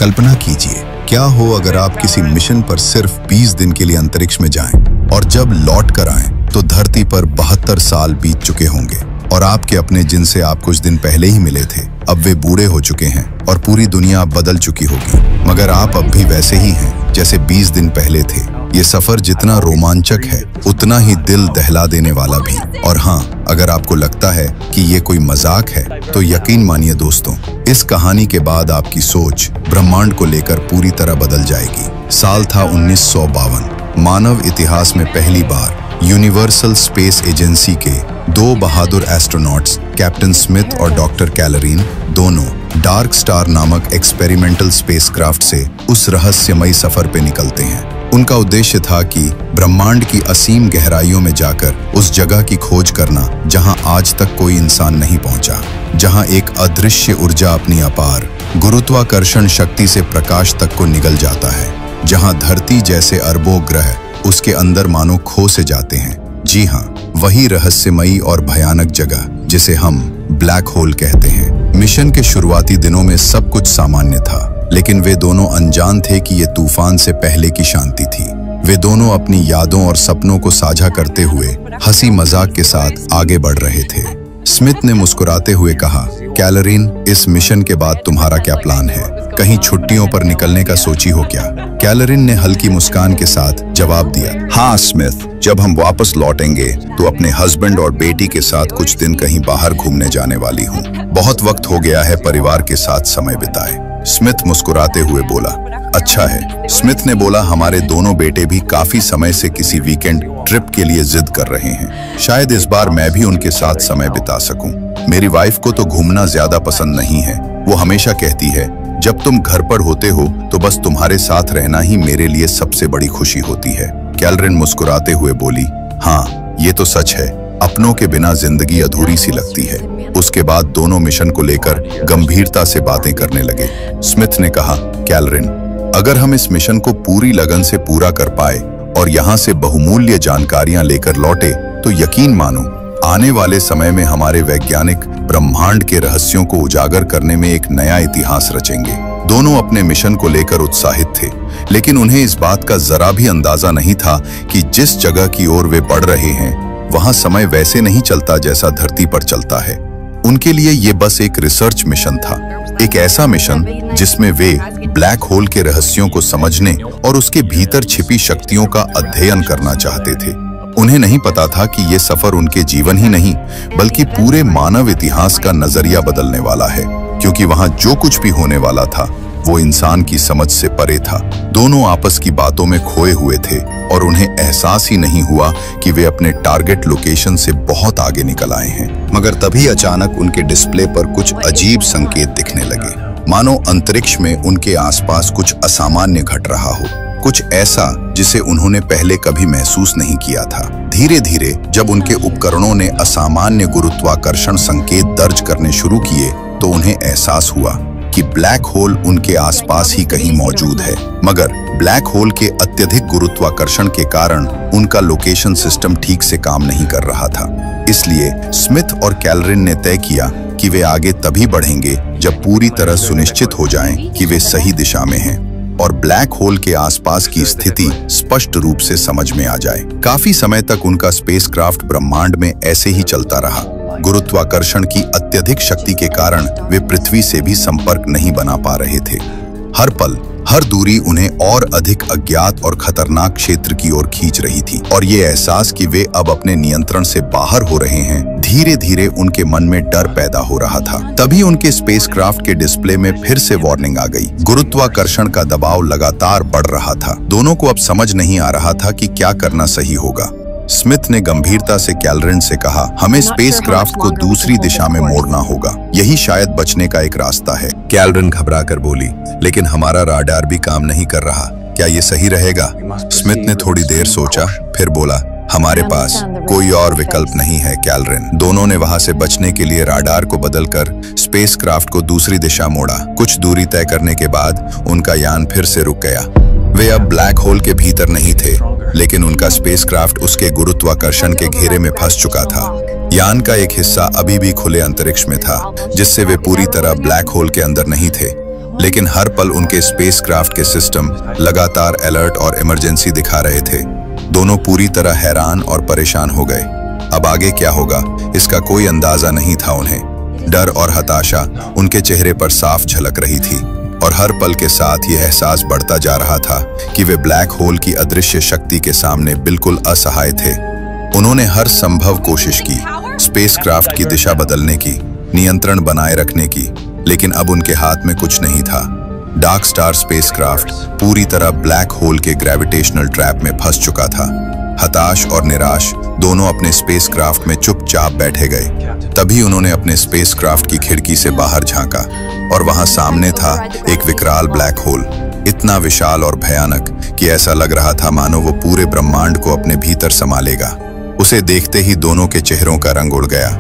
कल्पना कीजिए, क्या हो अगर आप किसी मिशन पर सिर्फ 20 दिन के लिए अंतरिक्ष में जाएं और जब लौट कर आएं तो धरती पर 72 साल बीत चुके होंगे और आपके अपने जिनसे आप कुछ दिन पहले ही मिले थे अब वे बूढ़े हो चुके हैं और पूरी दुनिया बदल चुकी होगी, मगर आप अब भी वैसे ही हैं जैसे 20 दिन पहले थे। ये सफर जितना रोमांचक है उतना ही दिल दहला देने वाला भी। और हाँ, अगर आपको लगता है कि ये कोई मजाक है तो यकीन मानिए दोस्तों, इस कहानी के बाद आपकी सोच ब्रह्मांड को लेकर पूरी तरह बदल जाएगी। साल था 1952। मानव इतिहास में पहली बार यूनिवर्सल स्पेस एजेंसी के 2 बहादुर एस्ट्रोनॉट्स कैप्टन स्मिथ और डॉक्टर कैलरीन दोनों डार्क स्टार नामक एक्सपेरिमेंटल स्पेसक्राफ्ट से उस रहस्यमयी सफर पे निकलते हैं। उनका उद्देश्य था कि ब्रह्मांड की असीम गहराइयों में जाकर उस जगह की खोज करना जहां आज तक कोई इंसान नहीं पहुंचा, जहां एक अदृश्य ऊर्जा अपनी अपार गुरुत्वाकर्षण शक्ति से प्रकाश तक को निगल जाता है, जहां धरती जैसे अरबों ग्रह उसके अंदर मानो खो से जाते हैं। जी हाँ, वही रहस्यमयी और भयानक जगह जिसे हम ब्लैक होल कहते हैं। मिशन के शुरुआती दिनों में सब कुछ सामान्य था, लेकिन वे दोनों अनजान थे कि ये तूफान से पहले की शांति थी। वे दोनों अपनी यादों और सपनों को साझा करते हुए हंसी मजाक के साथ आगे बढ़ रहे थे। स्मिथ ने मुस्कुराते हुए कहा, कैलरीन, इस मिशन के बाद तुम्हारा क्या प्लान है? कहीं छुट्टियों पर निकलने का सोची हो क्या? कैलरीन ने हल्की मुस्कान के साथ जवाब दिया, हाँ स्मिथ, जब हम वापस लौटेंगे तो अपने हस्बैंड और बेटी के साथ कुछ दिन कहीं बाहर घूमने जाने वाली हूँ। बहुत वक्त हो गया है परिवार के साथ समय बिताए। स्मिथ मुस्कुराते हुए बोला, अच्छा है। स्मिथ ने बोला, हमारे दोनों बेटे भी काफी समय से किसी वीकेंड ट्रिप के लिए जिद कर रहे हैं। शायद इस बार मैं भी उनके साथ समय बिता सकूं। मेरी वाइफ को तो घूमना ज्यादा पसंद नहीं है। वो हमेशा कहती है, जब तुम घर पर होते हो तो बस तुम्हारे साथ रहना ही मेरे लिए सबसे बड़ी खुशी होती है। कैलरीन मुस्कुराते हुए बोली, हाँ, ये तो सच है। अपनों के बिना जिंदगी अधूरी सी लगती है। उसके बाद दोनों मिशन को लेकर गंभीरता से बातें करने लगे। स्मिथ ने कहा, कैलरीन, अगर हम इस मिशन को पूरी लगन से पूरा कर पाए और यहाँ से बहुमूल्य जानकारियां लेकर लौटे तो यकीन मानो, आने वाले समय में हमारे वैज्ञानिक ब्रह्मांड के रहस्यों को उजागर करने में एक नया इतिहास रचेंगे। दोनों अपने मिशन को लेकर उत्साहित थे, लेकिन उन्हें इस बात का जरा भी अंदाजा नहीं था कि जिस जगह की ओर वे बढ़ रहे हैं वहां समय वैसे नहीं चलता जैसा धरती पर चलता है। उनके लिए ये बस एक रिसर्च मिशन था, एक ऐसा मिशन जिसमें वे ब्लैक होल के रहस्यों को समझने और उसके भीतर छिपी शक्तियों का अध्ययन करना चाहते थे। उन्हें नहीं पता था कि ये सफर उनके जीवन ही नहीं बल्कि पूरे मानव इतिहास का नजरिया बदलने वाला है, क्योंकि वहां जो कुछ भी होने वाला था वो इंसान की समझ से परे था। दोनों आपस की बातों में खोए हुए थे और उन्हें एहसास ही नहीं हुआ कि वे अपने टारगेट लोकेशन से बहुत आगे निकल आए हैं। मगर तभी अचानक उनके डिस्प्ले पर कुछ अजीब संकेत दिखने लगे, मानो अंतरिक्ष में उनके आसपास कुछ असामान्य घट रहा हो, कुछ ऐसा जिसे उन्होंने पहले कभी महसूस नहीं किया था। धीरे धीरे जब उनके उपकरणों ने असामान्य गुरुत्वाकर्षण संकेत दर्ज करने शुरू किए तो उन्हें एहसास हुआ कि ब्लैक होल उनके आसपास ही कहीं मौजूद है। मगर ब्लैक होल के अत्यधिक गुरुत्वाकर्षण के कारण उनका लोकेशन सिस्टम ठीक से काम नहीं कर रहा था। इसलिए स्मिथ और कैलरीन ने तय किया कि वे आगे तभी बढ़ेंगे जब पूरी तरह सुनिश्चित हो जाएं कि वे सही दिशा में हैं और ब्लैक होल के आसपास की स्थिति स्पष्ट रूप से समझ में आ जाए। काफी समय तक उनका स्पेसक्राफ्ट ब्रह्मांड में ऐसे ही चलता रहा। गुरुत्वाकर्षण की अत्यधिक शक्ति के कारण वे पृथ्वी से भी संपर्क नहीं बना पा रहे थे। हर पल, हर दूरी उन्हें और अधिक अज्ञात और खतरनाक क्षेत्र की ओर खींच रही थी और ये एहसास कि वे अब अपने नियंत्रण से बाहर हो रहे हैं, धीरे धीरे उनके मन में डर पैदा हो रहा था। तभी उनके स्पेसक्राफ्ट के डिस्प्ले में फिर से वार्निंग आ गई। गुरुत्वाकर्षण का दबाव लगातार बढ़ रहा था। दोनों को अब समझ नहीं आ रहा था कि क्या करना सही होगा। स्मिथ ने गंभीरता से कैलरीन से कहा, हमें स्पेसक्राफ्ट को दूसरी दिशा में मोड़ना होगा, यही शायद बचने का एक रास्ता है। कैलरीन घबराकर बोली, लेकिन हमारा राडार भी काम नहीं कर रहा, क्या ये सही रहेगा? स्मिथ ने थोड़ी देर सोचा, फिर बोला, हमारे पास कोई और विकल्प नहीं है कैलरीन। दोनों ने वहां से बचने के लिए राडार को बदलकर स्पेसक्राफ्ट को दूसरी दिशा मोड़ा। कुछ दूरी तय करने के बाद उनका यान फिर से रुक गया। वे अब ब्लैक होल के भीतर नहीं थे, लेकिन उनका स्पेसक्राफ्ट उसके गुरुत्वाकर्षण के घेरे में फंस चुका था। यान का एक हिस्सा अभी भी खुले अंतरिक्ष में था, जिससे वे पूरी तरह ब्लैक होल के अंदर नहीं थे। लेकिन हर पल उनके स्पेसक्राफ्ट के सिस्टम लगातार अलर्ट और इमरजेंसी दिखा रहे थे। दोनों पूरी तरह हैरान और परेशान हो गए। अब आगे क्या होगा इसका कोई अंदाजा नहीं था उन्हें। डर और हताशा उनके चेहरे पर साफ झलक रही थी और हर पल के साथ यह एहसास बढ़ता जा रहा था कि वे ब्लैक होल की अदृश्य शक्ति के सामने बिल्कुल असहाय थे। उन्होंने हर संभव कोशिश की, स्पेसक्राफ्ट की दिशा बदलने की, नियंत्रण बनाए रखने की, लेकिन अब उनके हाथ में कुछ नहीं था। डार्क स्टार स्पेसक्राफ्ट पूरी तरह ब्लैक होल के ग्रेविटेशनल ट्रैप में फंस चुका था। हताश और निराश दोनों अपने स्पेसक्राफ्ट में चुपचाप बैठे गए। तभी उन्होंने अपने स्पेसक्राफ्ट की खिड़की से बाहर झांका और वहां सामने था एक विकराल ब्लैक होल, इतना विशाल और भयानक कि ऐसा लग रहा था मानो वो पूरे ब्रह्मांड को अपने भीतर समा लेगा। उसे देखते ही दोनों के चेहरों का रंग उड़ गया।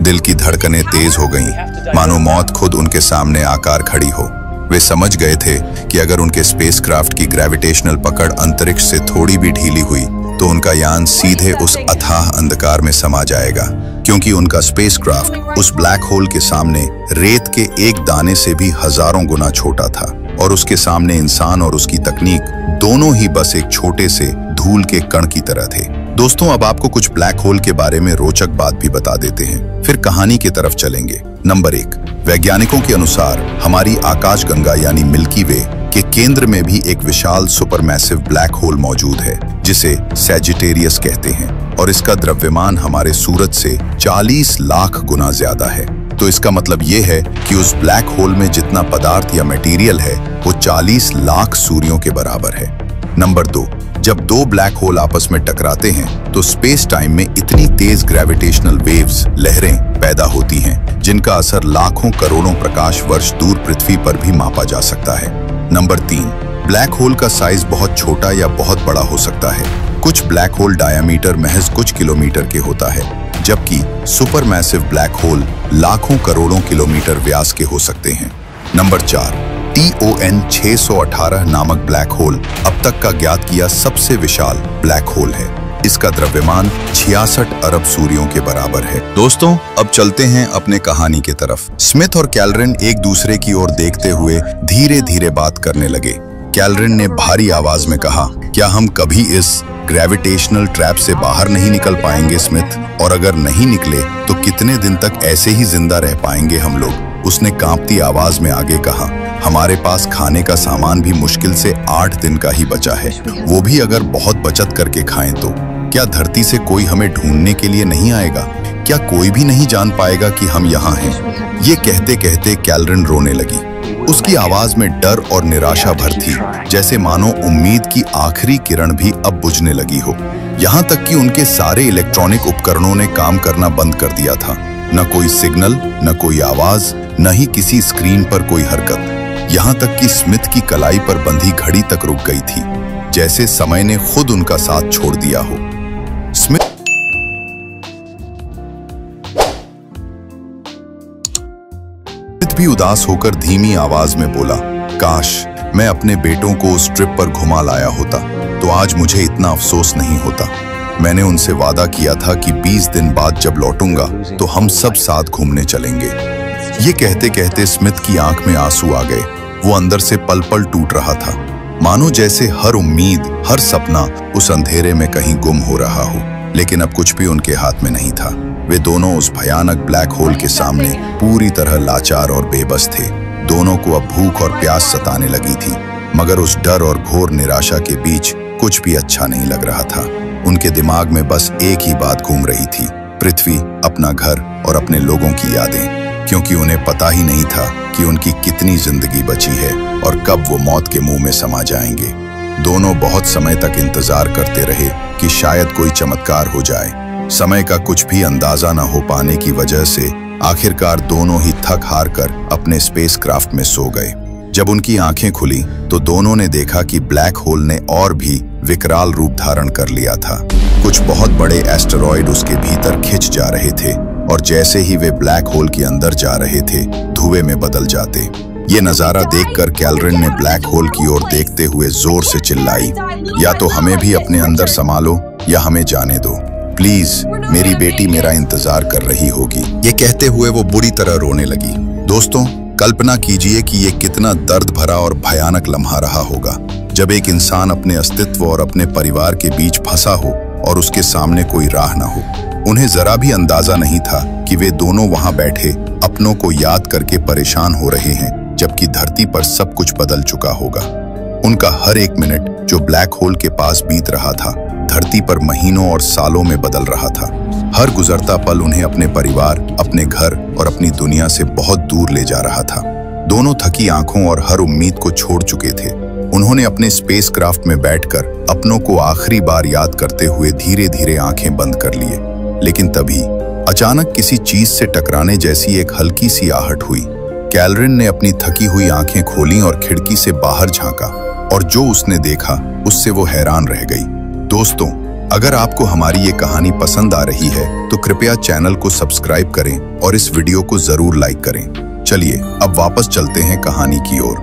दिल की धड़कनें तेज हो गईं, मानो मौत खुद उनके सामने आकर खड़ी हो। वे समझ गए थे कि अगर उनके स्पेसक्राफ्ट की ग्रेविटेशनल पकड़ अंतरिक्ष से थोड़ी भी ढीली हुई तो उनका यान सीधे उस अथाह अंधकार में समा जाएगा, क्योंकि उनका स्पेसक्राफ्ट उस ब्लैक होल के सामने रेत के एक दाने से भी हजारों गुना छोटा था और उसके सामने इंसान और उसकी तकनीक दोनों ही बस एक छोटे से धूल के कण की तरह थे। दोस्तों, अब आपको कुछ ब्लैक होल के बारे में रोचक बात भी बता देते हैं, फिर कहानी की तरफ चलेंगे। नंबर 1, वैज्ञानिकों के अनुसार हमारी आकाशगंगा यानी मिल्की वे के केंद्र में भी एक विशाल सुपरमैसिव ब्लैक होल मौजूद है, जिसे सैजिटेरियस कहते हैं, और इसका द्रव्यमान हमारे सूरज से 40 लाख गुना ज्यादा है। तो इसका मतलब ये है कि उस ब्लैक होल में जितना पदार्थ या मटेरियल है वो 40 लाख सूर्यों के बराबर है। नंबर 2, जब दो ब्लैक होल आपस में टकराते हैं तो स्पेस टाइम में इतनी तेज ग्रेविटेशनल वेव्स, लहरें पैदा होती हैं जिनका असर लाखों करोड़ों प्रकाश वर्ष दूर पृथ्वी पर भी मापा जा सकता है। नंबर 3, ब्लैक होल का साइज बहुत छोटा या बहुत बड़ा हो सकता है। कुछ ब्लैक होल डायमीटर महज कुछ किलोमीटर के होता है, जबकि सुपरमैसिव ब्लैक होल लाखों करोड़ों किलोमीटर व्यास के हो सकते हैं। नंबर 4, TON 618 नामक ब्लैक होल अब तक का ज्ञात किया सबसे विशाल ब्लैक होल है। इसका द्रव्यमान 66 अरब सूर्यों के बराबर है। दोस्तों, अब चलते हैं अपने कहानी की तरफ। स्मिथ और कैलरिन एक दूसरे की ओर देखते हुए धीरे धीरे बात करने लगे। कैलरिन ने भारी आवाज में कहा, क्या हम कभी इस ग्रेविटेशनल ट्रैप से बाहर नहीं निकल पाएंगे स्मिथ? और अगर नहीं निकले तो कितने दिन तक ऐसे ही जिंदा रह पाएंगे हम लोग? उसने कांपती आवाज में आगे कहा, हमारे पास खाने का सामान भी मुश्किल से 8 दिन का ही बचा है, वो भी अगर बहुत बचत करके खाएं तो। क्या धरती से कोई हमें ढूंढने के लिए नहीं आएगा? क्या कोई भी नहीं जान पाएगा कि हम यहाँ हैं? ये कहते कहते कैलरिन रोने लगी। उसकी आवाज में डर और निराशा भर थी, जैसे मानो उम्मीद की आखिरी किरण भी अब बुझने लगी हो। यहाँ तक कि उनके सारे इलेक्ट्रॉनिक उपकरणों ने काम करना बंद कर दिया था। न कोई सिग्नल, न कोई आवाज, न ही किसी स्क्रीन पर कोई हरकत। यहाँ तक कि स्मिथ की कलाई पर बंधी घड़ी तक रुक गई थी, जैसे समय ने खुद उनका साथ छोड़ दिया हो। स्मिथ भी उदास होकर धीमी आवाज में बोला, काश मैं अपने बेटों को उस ट्रिप पर घुमा लाया होता तो आज मुझे इतना अफसोस नहीं होता। मैंने उनसे वादा किया था कि 20 दिन बाद जब लौटूंगा तो हम सब साथ घूमने चलेंगे। ये कहते कहते स्मिथ की आंख में आंसू आ गए। वो अंदर से पल पल टूट रहा था, मानो जैसे हर उम्मीद, हर सपना उस अंधेरे में कहीं गुम हो रहा हो। लेकिन अब कुछ भी उनके हाथ में नहीं था। वे दोनों उस भयानक ब्लैक होल के सामने पूरी तरह लाचार और बेबस थे। दोनों को अब भूख और प्यास सताने लगी थी, मगर उस डर और घोर निराशा के बीच कुछ भी अच्छा नहीं लग रहा था। उनके दिमाग में बस एक ही बात घूम रही थी, पृथ्वी, अपना घर और अपने लोगों की यादें, क्योंकि उन्हें पता ही नहीं था कि उनकी कितनी जिंदगी बची है और कब वो मौत के मुंह में समा जाएंगे। दोनों बहुत समय तक इंतजार करते रहे कि शायद कोई चमत्कार हो जाए। समय का कुछ भी अंदाजा न हो पाने की वजह से आखिरकार दोनों ही थक हार कर अपने स्पेसक्राफ्ट में सो गए। जब उनकी आंखें खुली तो दोनों ने देखा कि ब्लैक होल ने और भी विकराल रूप धारण कर लिया था। कुछ बहुत बड़े एस्टेरॉयड उसके भीतर खिंच जा रहे थे और जैसे ही वे ब्लैक होल के अंदर जा रहे थे धुएं में बदल जाते। ये नजारा देखकर कैलरिन ने ब्लैक होल की ओर देखते हुए जोर से चिल्लाई, या तो हमें भी अपने अंदर संभालो या हमें जाने दो, प्लीज, मेरी बेटी मेरा इंतजार कर रही होगी। ये कहते हुए वो बुरी तरह रोने लगी। दोस्तों, कल्पना कीजिए कि ये कितना दर्द भरा और भयानक लम्हा रहा होगा जब एक इंसान अपने अस्तित्व और अपने परिवार के बीच फंसा हो और उसके सामने कोई राह ना हो। उन्हें जरा भी अंदाजा नहीं था कि वे दोनों वहां बैठे अपनों को याद करके परेशान हो रहे हैं, जबकि धरती पर सब कुछ बदल चुका होगा। उनका हर एक मिनट जो ब्लैक होल के पास बीत रहा था, धरती पर महीनों और सालों में बदल रहा था। हर गुजरता पल उन्हें अपने परिवार, अपने घर और अपनी दुनिया से बहुत दूर ले जा रहा था। दोनों थकी आंखों और हर उम्मीद को छोड़ चुके थे। उन्होंने अपने स्पेसक्राफ्ट में बैठकर अपनों को आखिरी बार याद करते हुए धीरे धीरे आंखें बंद कर लिए। लेकिन तभी अचानक किसी चीज से टकराने जैसी एक हल्की सी आहट हुई। कैलरिन ने अपनी थकी हुई आंखें खोलीं और खिड़की से बाहर झांका, और जो उसने देखा उससे वो हैरान रह गई। दोस्तों, अगर आपको हमारी ये कहानी पसंद आ रही है तो कृपया चैनल को सब्सक्राइब करें और इस वीडियो को जरूर लाइक करें। चलिए अब वापस चलते हैं कहानी की ओर।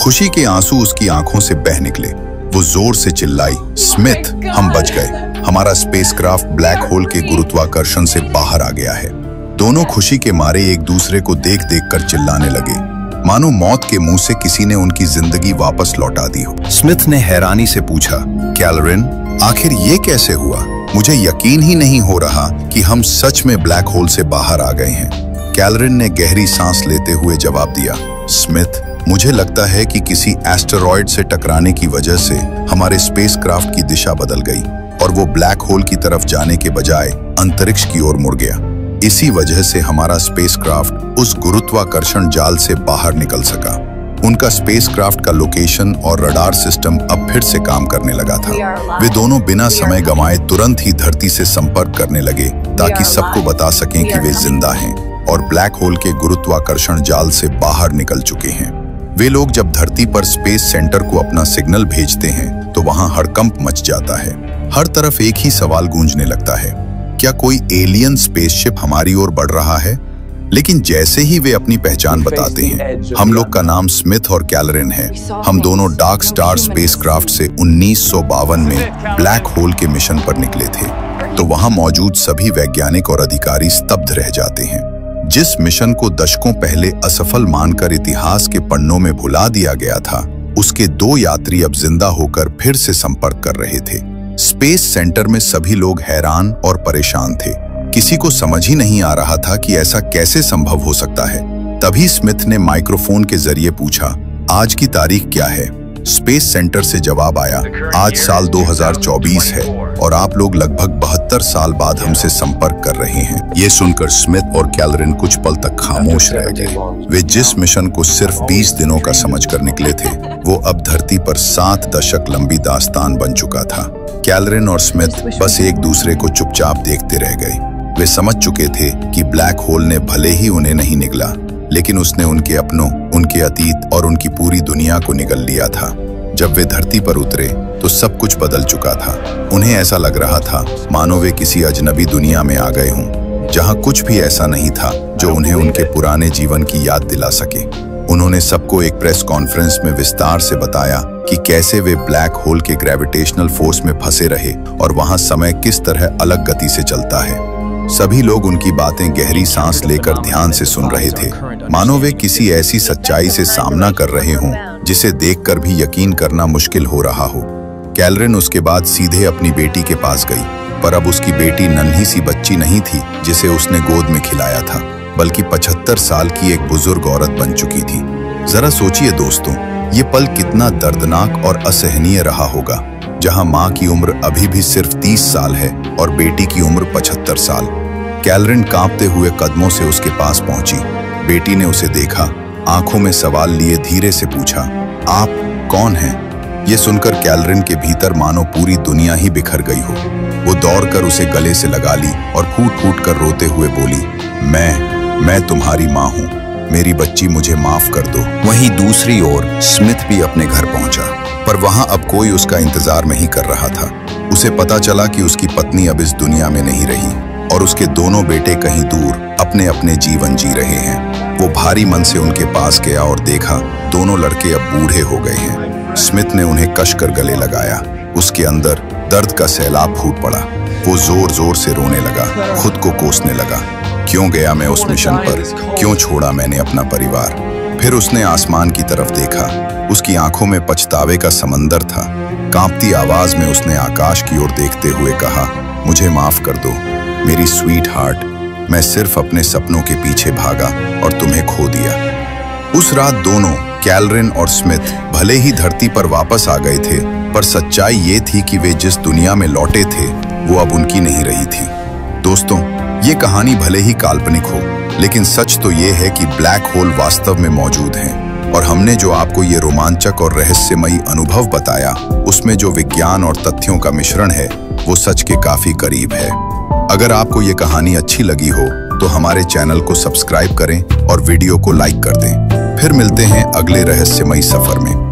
खुशी के आंसू उसकी आंखों से बह निकले। वो जोर से चिल्लाई, स्मिथ, हम बच गए। हमारा स्पेसक्राफ्ट ब्लैक होल के गुरुत्वाकर्षण से बाहर आ गया है। दोनों खुशी के मारे एक दूसरे को देख देख कर चिल्लाने लगे, मानो मौत के मुंह से किसी ने उनकी जिंदगी वापस लौटा दी हो। स्मिथ ने हैरानी से पूछा, कैलरिन, आखिर ये कैसे हुआ? मुझे यकीन ही नहीं हो रहा कि हम सच में ब्लैक होल से बाहर आ गए हैं। कैलरिन ने गहरी सांस लेते हुए जवाब दिया, स्मिथ, मुझे लगता है कि किसी एस्टेरॉयड से टकराने की वजह से हमारे स्पेसक्राफ्ट की दिशा बदल गई और वो ब्लैक होल की तरफ जाने के बजाय अंतरिक्ष की ओर मुड़ गया। इसी वजह से हमारा स्पेसक्राफ्ट उस गुरुत्वाकर्षण जाल से बाहर निकल सका। उनका स्पेसक्राफ्ट का लोकेशन और रडार सिस्टम अब फिर से काम करने लगा था। वे दोनों बिना समय गंवाए तुरंत ही धरती से संपर्क करने लगे ताकि सबको बता सकें कि वे जिंदा हैं और ब्लैक होल के गुरुत्वाकर्षण जाल से बाहर निकल चुके हैं। वे लोग जब धरती पर स्पेस सेंटर को अपना सिग्नल भेजते हैं तो वहां हड़कंप मच जाता है। हर तरफ एक ही सवाल गूंजने लगता है, क्या कोई एलियन स्पेसशिप हमारी ओर बढ़ रहा है? लेकिन जैसे ही वे अपनी पहचान बताते हैं, हम लोग का नाम स्मिथ और कैलरिन है। हम दोनों डार्क स्टार स्पेसक्राफ्ट से 1952 में ब्लैक होल के मिशन पर निकले थे। तो वहां मौजूद सभी वैज्ञानिक और अधिकारी स्तब्ध रह जाते हैं। जिस मिशन को दशकों पहले असफल मानकर इतिहास के पन्नों में भुला दिया गया था, उसके 2 यात्री अब जिंदा होकर फिर से संपर्क कर रहे थे। स्पेस सेंटर में सभी लोग हैरान और परेशान थे। किसी को समझ ही नहीं आ रहा था कि ऐसा कैसे संभव हो सकता है। तभी स्मिथ ने माइक्रोफोन के जरिए पूछा, आज की तारीख क्या है? स्पेस सेंटर से जवाब आया, आज साल 2024 है और आप लोग लगभग 72 साल बाद हमसे संपर्क कर रहे हैं। ये सुनकर स्मिथ और कैलरिन कुछ पल तक खामोश रह गए। वे जिस मिशन को सिर्फ 20 दिनों का समझकर निकले थे, वो अब धरती पर 7 दशक लंबी दास्तान बन चुका था। कैलरिन और स्मिथ बस एक दूसरे को चुपचाप देखते रह गए। वे समझ चुके थे कि ब्लैक होल ने भले ही उन्हें नहीं निगला, लेकिन उसने उनके अपनों, उनके अतीत और उनकी पूरी दुनिया को निगल लिया था। जब वे धरती पर उतरे तो सब कुछ बदल चुका था। उन्हें ऐसा लग रहा था मानो वे किसी अजनबी दुनिया में आ गए हों, जहां कुछ भी ऐसा नहीं था जो उन्हें उनके पुराने जीवन की याद दिला सके। उन्होंने सबको एक प्रेस कॉन्फ्रेंस में विस्तार से बताया कि कैसे वे ब्लैक होल के ग्रेविटेशनल फोर्स में फंसे रहे और वहां समय किस तरह अलग गति से चलता है। सभी लोग उनकी बातें गहरी सांस लेकर ध्यान से सुन रहे थे, मानो वे किसी ऐसी सच्चाई से सामना कर रहे हों जिसे देखकर भी यकीन करना मुश्किल हो रहा हो। कैलरिन उसके बाद सीधे अपनी बेटी के पास गई, पर अब उसकी बेटी नन्ही सी बच्ची नहीं थी जिसे उसने गोद में खिलाया था, बल्कि 75 साल की एक बुजुर्ग औरत बन चुकी थी। जरा सोचिए दोस्तों, ये पल कितना दर्दनाक और असहनीय रहा होगा, जहां मां की उम्र अभी भी सिर्फ 30 साल है और बेटी की उम्र 75 साल। कैलरिन कांपते हुए कदमों से उसके पास पहुंची। बेटी ने उसे देखा, आंखों में सवाल लिए धीरे से पूछा, आप कौन हैं? ये सुनकर कैलरिन के भीतर मानो पूरी दुनिया ही बिखर गई हो। वो दौड़कर उसे गले से लगा ली और फूट फूट कर रोते हुए बोली, मैं तुम्हारी माँ हूँ, मेरी बच्ची, मुझे माफ कर दो। वहीं दूसरी ओर स्मिथ भी अपने घर पहुंचा, पर वहां अब कोई उसका इंतजार नहीं कर रहा था। उसे पता चला कि उसकी पत्नी अब इस दुनिया में नहीं रही और उसके दोनों बेटे कहीं दूर अपने अपने जीवन जी रहे हैं। वो भारी मन से उनके पास गया और देखा दोनों लड़के अब बूढ़े हो गए हैं। स्मिथ ने उन्हें कसकर गले लगाया। उसके अंदर दर्द का सैलाब फूट पड़ा। वो जोर जोर से रोने लगा, खुद को कोसने लगा। क्यों गया मैं उस मिशन पर? क्यों छोड़ा मैंने अपना परिवार? फिर उसने आसमान की तरफ देखा। उसकी आंखों में पछतावे का समंदर था। कांपती आवाज में उसने आकाश की ओर देखते हुए कहा, मुझे माफ कर दो मेरी स्वीट हार्ट, मैं सिर्फ अपने सपनों के पीछे भागा और तुम्हें खो दिया। उस रात दोनों, कैलरिन और स्मिथ, भले ही धरती पर वापस आ गए थे, पर सच्चाई ये थी कि वे जिस दुनिया में लौटे थे वो अब उनकी नहीं रही थी। दोस्तों, ये कहानी भले ही काल्पनिक हो, लेकिन सच तो ये है कि ब्लैक होल वास्तव में मौजूद हैं। और हमने जो आपको ये रोमांचक और रहस्यमयी अनुभव बताया, उसमें जो विज्ञान और तथ्यों का मिश्रण है वो सच के काफी करीब है। अगर आपको ये कहानी अच्छी लगी हो तो हमारे चैनल को सब्सक्राइब करें और वीडियो को लाइक कर दें। फिर मिलते हैं अगले रहस्यमयी सफर में।